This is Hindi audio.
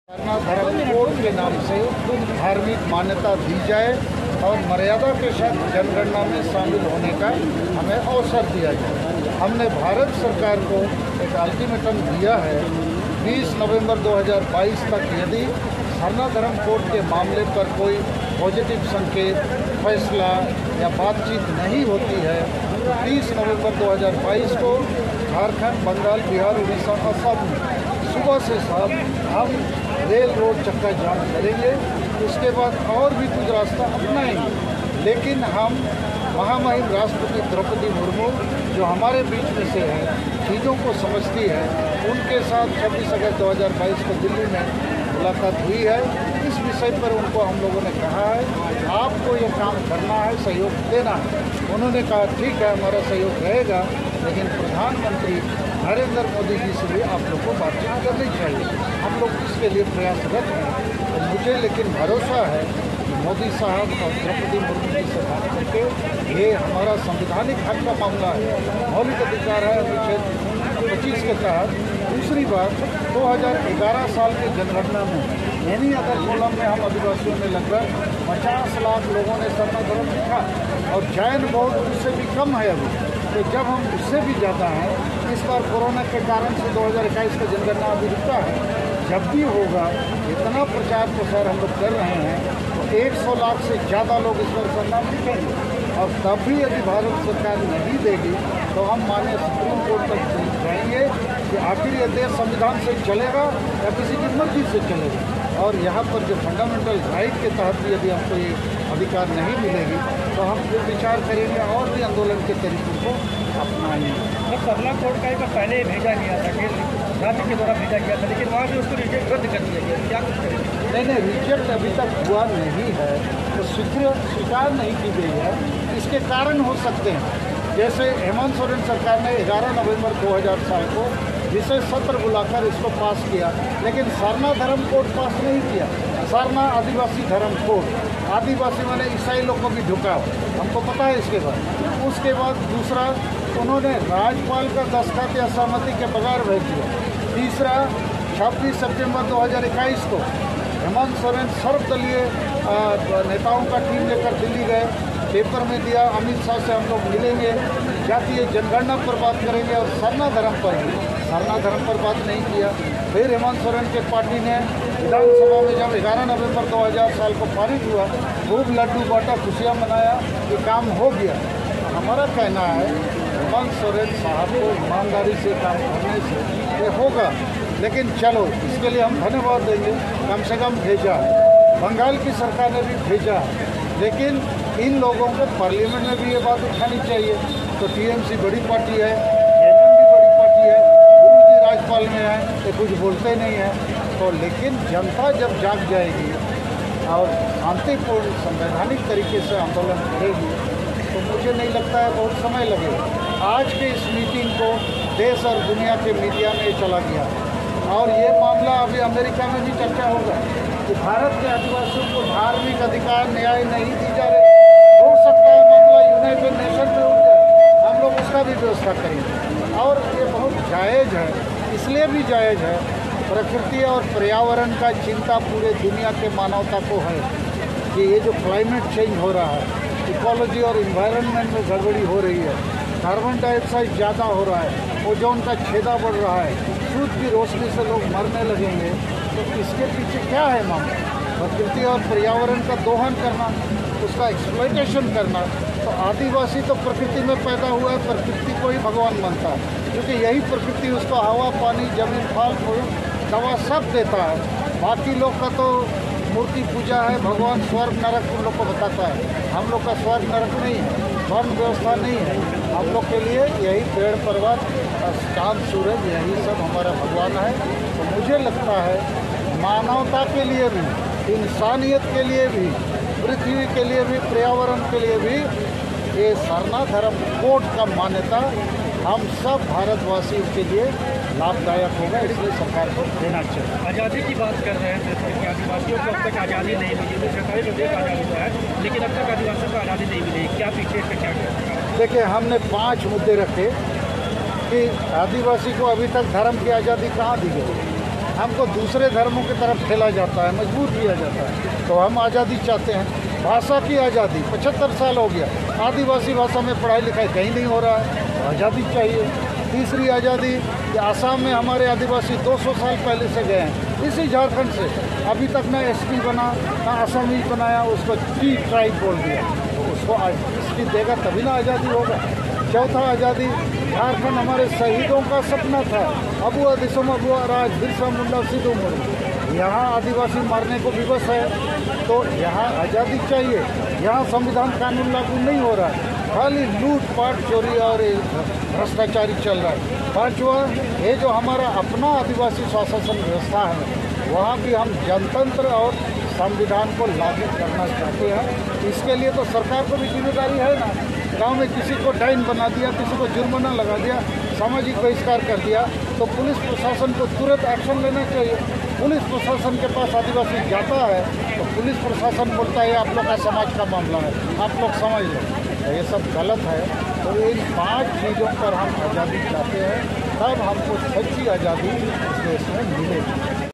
धर्म कोड के नाम से धार्मिक मान्यता दी जाए और मर्यादा के साथ जनगणना में शामिल होने का हमें अवसर दिया जाए। हमने भारत सरकार को एक अल्टीमेटम दिया है 20 नवंबर 2022 तक यदि सरना धर्म कोड के मामले पर कोई पॉजिटिव संकेत, फैसला या बातचीत नहीं होती है तो 30 नवंबर 2022 को झारखंड, बंगाल, बिहार, उड़ीसा, असम में सुबह से शाम हम रेल रोड चक्का जाम करेंगे। उसके बाद और भी कुछ रास्ता अपनाएंगे, लेकिन हम महामहिम राष्ट्रपति द्रौपदी मुर्मू जो हमारे बीच में से है, चीज़ों को समझती है, उनके साथ 26 अगस्त 2022 को दिल्ली में मुलाकात हुई है। इस विषय पर उनको हम लोगों ने कहा है आपको ये काम करना है, सहयोग देना है। उन्होंने कहा ठीक है, हमारा सहयोग रहेगा, लेकिन प्रधानमंत्री नरेंद्र मोदी जी से भी आप लोग को बातचीत करनी चाहिए। हम लोग इसके लिए प्रयासरत हैं। तो मुझे लेकिन भरोसा है कि मोदी साहब और द्रौपदी मुर्मू जी से बात करके ये हमारा संवैधानिक हक का मामला है, मौलिक अधिकार है अनुच्छेद 25 के तहत। दूसरी बात, 2011 साल की जनगणना में एनी अदर कॉलम में हम आदिवासियों में लगभग 50 लाख लोगों ने सरना धर्म लिखा और जैन बौद्ध उससे भी कम है अभी। तो जब हम उससे भी ज़्यादा हैं, इस बार कोरोना के कारण से 2021 का जनगणना अभी रुका है। जब भी होगा, इतना प्रचार प्रसार हम लोग कर रहे हैं तो 100 लाख से ज़्यादा लोग इस बार सरना लिखेंगे। और तब भी यदि भारत सरकार नहीं देगी तो हम माननीय सुप्रीम कोर्ट तक जाएंगे कि आखिर ये देश संविधान से चलेगा या किसी की मर्जी से चलेगा। और यहाँ पर जो फंडामेंटल राइट के तहत भी यदि हमको ये अधिकार नहीं मिलेगी तो हम फिर विचार करेंगे और भी आंदोलन के तरीकों को अपनाएंगे। सरना कोड का एक पहले भेजा गया था कि राज्य के द्वारा भेजा गया था, लेकिन वहाँ से उसको रिजेक्ट रद्द कर दिया गया, क्या कुछ करेंगे? नहीं, रिजेक्ट अभी तक हुआ नहीं है, तो स्वीकार नहीं की गई है। इसके कारण हो सकते हैं, जैसे हेमंत सोरेन सरकार ने 11 नवंबर 2007 को विशेष सत्र बुलाकर इसको पास किया, लेकिन सरना धर्म कोड पास नहीं किया। सरना आदिवासी धर्म कोड, आदिवासी माने ईसाई लोग को भी ढुकाव, हमको पता है इसके बाद। उसके बाद दूसरा, उन्होंने राज्यपाल का दस्तखत या सहमति के बगैर भेज दिया। तीसरा, 26 सितंबर 2021 को हेमंत सोरेन सर्वदलीय नेताओं का टीम लेकर दिल्ली गए, पेपर में दिया अमित शाह से हम लोग मिलेंगे, जातीय जनगणना पर बात करेंगे और सरना धर्म पर बात नहीं किया। फिर हेमंत सोरेन के पार्टी ने विधानसभा में जब 11 नवंबर 2000 साल को पारित हुआ, खूब लड्डू बांटा, खुशियाँ मनाया, ये काम हो गया। हमारा कहना है हेमंत सोरेन साहब को ईमानदारी से काम करने से ये होगा, लेकिन चलो इसके लिए हम धन्यवाद देंगे, कम से कम भेजा है। बंगाल की सरकार ने भी भेजा है, लेकिन इन लोगों को पार्लियामेंट में भी ये बात उठानी चाहिए। तो टीएमसी बड़ी पार्टी है, एमएम भी बड़ी पार्टी है, गुरुजी राज्यपाल में है, तो कुछ बोलते नहीं हैं। तो लेकिन जनता जब जाग जाएगी और शांतिपूर्ण संवैधानिक तरीके से आंदोलन करेगी तो मुझे नहीं लगता है बहुत समय लगेगा। आज के इस मीटिंग को देश और दुनिया के मीडिया में चला गया और ये मामला अभी अमेरिका में भी चर्चा होगा कि भारत के आदिवासियों को धार्मिक अधिकार न्याय नहीं दी जा रही। हो सकता है मामला यूनाइटेड नेशन में उठ जाए, हम लोग उसका भी व्यवस्था करेंगे। और ये बहुत जायज़ है, इसलिए भी जायज़ है, प्रकृति और पर्यावरण का चिंता पूरे दुनिया के मानवता को है कि ये जो क्लाइमेट चेंज हो रहा है, इकोलॉजी और इन्वायरमेंट में गड़बड़ी हो रही है, कार्बन डाइऑक्साइड ज़्यादा हो रहा है, ओजोन का छेदा बढ़ रहा है, सूरज की रोशनी से लोग मरने लगेंगे। तो इसके पीछे क्या है मामला? प्रकृति और पर्यावरण का दोहन करना, उसका एक्सप्लॉयटेशन करना। तो आदिवासी तो प्रकृति में पैदा हुआ है, प्रकृति को ही भगवान मानता है, क्योंकि यही प्रकृति उसको हवा, पानी, जमीन, फल, फूल, दवा सब देता है। बाकी लोग का तो मूर्ति पूजा है, भगवान स्वर्ग नरक उन लोग को बताता है। हम लोग का स्वर्ग नरक नहीं है, वर्ण व्यवस्था नहीं है। हम लोग के लिए यही पेड़, पर्वत, चाँद, सूरज, यही सब हमारा भगवान है। तो मुझे लगता है मानवता के लिए भी, इंसानियत के लिए भी, पृथ्वी के लिए भी, पर्यावरण के लिए भी ये सरना धर्म कोड का मान्यता हम सब भारतवासियों के लिए लाभदायक होगा, इसलिए सरकार को देना चाहिए। आज़ादी की बात कर रहे हैं कि आदिवासियों को अब तक आज़ादी नहीं मिली, सरकारी प्रदेश आज़ादी तो है, लेकिन अब तक आदिवासियों को आज़ादी नहीं मिली, क्या पीछे इसका क्या है? देखिए, हमने 5 मुद्दे रखे कि आदिवासी को अभी तक धर्म की आज़ादी कहाँ दी गई। हमको दूसरे धर्मों की तरफ ठेला जाता है, मजबूर किया जाता है। तो हम आज़ादी चाहते हैं, भाषा की आज़ादी। 75 साल हो गया, आदिवासी भाषा में पढ़ाई लिखाई कहीं नहीं हो रहा है, तो आज़ादी चाहिए। तीसरी आज़ादी कि आसाम में हमारे आदिवासी 200 साल पहले से गए हैं, इसी झारखंड से अभी तक ना एसपी बना ना असमी बनाया, उसको टी ट्राइब बोल दिया। तो उसको इसकी देगा तभी ना आज़ादी होगा। चौथा आज़ादी, झारखंड हमारे शहीदों का सपना था। अबुआ दिसोम अबुआ राज, बिरसा मुंडा, सिद्धू मुर्मू। यहाँ आदिवासी मारने को विवश है, तो यहाँ आज़ादी चाहिए। यहाँ संविधान कानून लागू नहीं हो रहा है, खाली लूट पाट चोरी और भ्रष्टाचारी चल रहा है। पांचवा, ये जो हमारा अपना आदिवासी शासन व्यवस्था है, वहाँ भी हम जनतंत्र और संविधान को लागू करना चाहते हैं। इसके लिए तो सरकार को भी जिम्मेदारी है ना। गांव में किसी को डाइन बना दिया, किसी को जुर्माना लगा दिया, सामाजिक बहिष्कार कर दिया, तो पुलिस प्रशासन को तुरंत एक्शन लेना चाहिए। पुलिस प्रशासन के पास आदिवासी जाता है तो पुलिस प्रशासन बोलता है आप लोग का समाज का मामला है, आप लोग समझ लो। तो ये सब गलत है। तो इन 5 चीज़ों पर हम आज़ादी चाहते हैं, तब हमको सच्ची आज़ादी इस देश में मिलेगी।